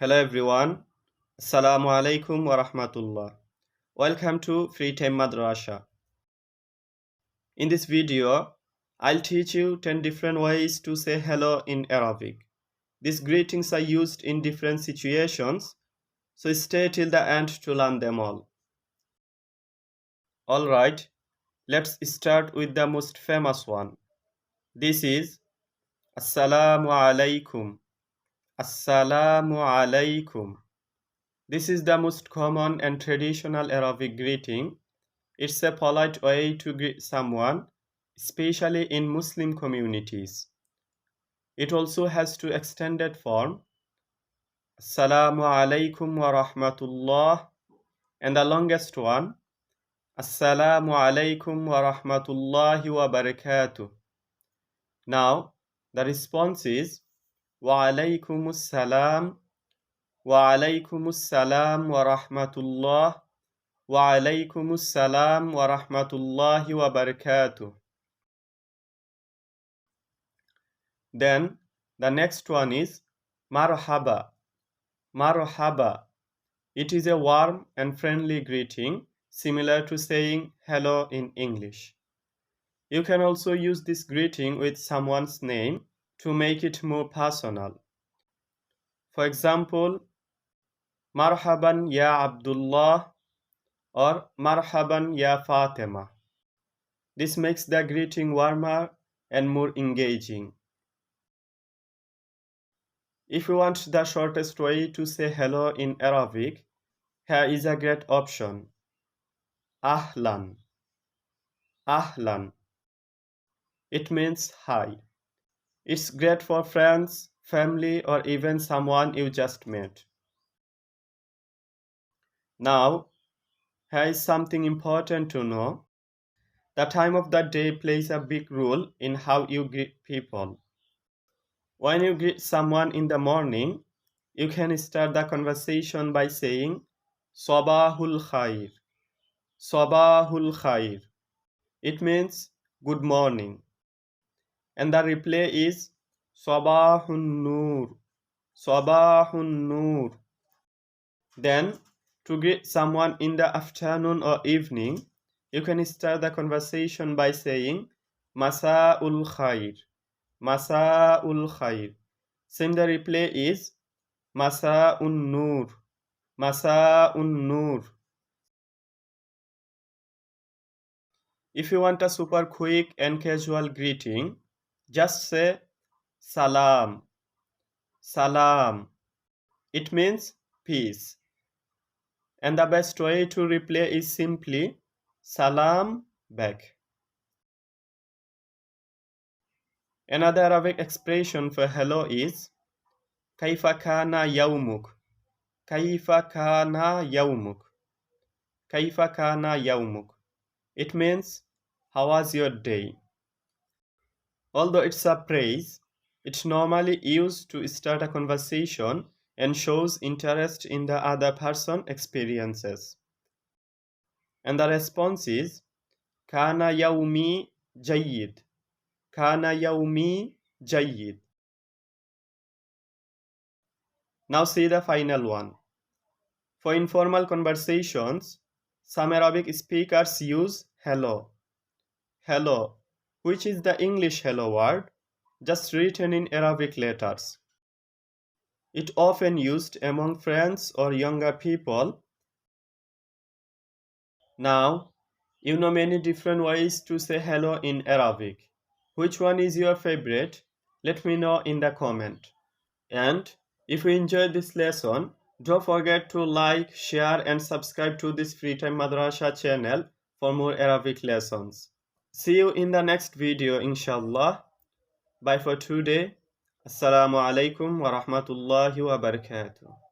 Hello everyone. As-salamu alaikum wa rahmatullah. Welcome to Free Time Madrasa. In this video, I'll teach you 10 different ways to say hello in Arabic. These greetings are used in different situations, so stay till the end to learn them all. Alright, let's start with the most famous one. This is As-salamu alaykum. As-salamu alaykum. This is the most common and traditional Arabic greeting. It's a polite way to greet someone, especially in Muslim communities. It also has two extended form, As-salamu alaykum wa rahmatullah, and the longest one, As-salamu alaykum wa rahmatullahi wa barakatuh. Now, the response is, Wa alaykum salam, wa alaykum salam wa rahmatullah, wa alaykum salam wa rahmatullahi wa barakatuh. Then the next one is marhaba. Marhaba. It is a warm and friendly greeting, similar to saying hello in English. You can also use this greeting with someone's name to make it more personal. For example, marhaban ya Abdullah or marhaban ya Fatima. This makes the greeting warmer and more engaging. If you want the shortest way to say hello in Arabic, here is a great option. Ahlan. Ahlan. It means hi. It's great for friends, family, or even someone you just met. Now, here is something important to know. The time of the day plays a big role in how you greet people. When you greet someone in the morning, you can start the conversation by saying Sabahul Khair. Sabahul Khair. It means good morning. And the reply is Sabahun Nur. Sabahun Nur. Then, to greet someone in the afternoon or evening, you can start the conversation by saying Masa'ul Khair. Masa'ul Khair. Same the reply is Masa'un Nur. Masa'un Nur. If you want a super quick and casual greeting, just say Salam. Salam. It means peace. And the best way to reply is simply Salam back. Another Arabic expression for hello is Kaifa kana yawmuk. Kaifa kana yawmuk. Kaifa kana yawmuk. It means how was your day? Although it's a praise, it's normally used to start a conversation and shows interest in the other person's experiences. And the response is Kana yawmi jayyid. Kana yawmi jayyid. Now see the final one. For informal conversations, some Arabic speakers use hello. Hello, which is the English hello word, just written in Arabic letters. It often used among friends or younger people. Now, you know many different ways to say hello in Arabic. Which one is your favorite? Let me know in the comment. And if you enjoyed this lesson, don't forget to like, share and subscribe to this Free Time Madrasa channel for more Arabic lessons. See you in the next video, inshallah. Bye for today. As-salamu alaikum wa rahmatullahi wa barakatuh.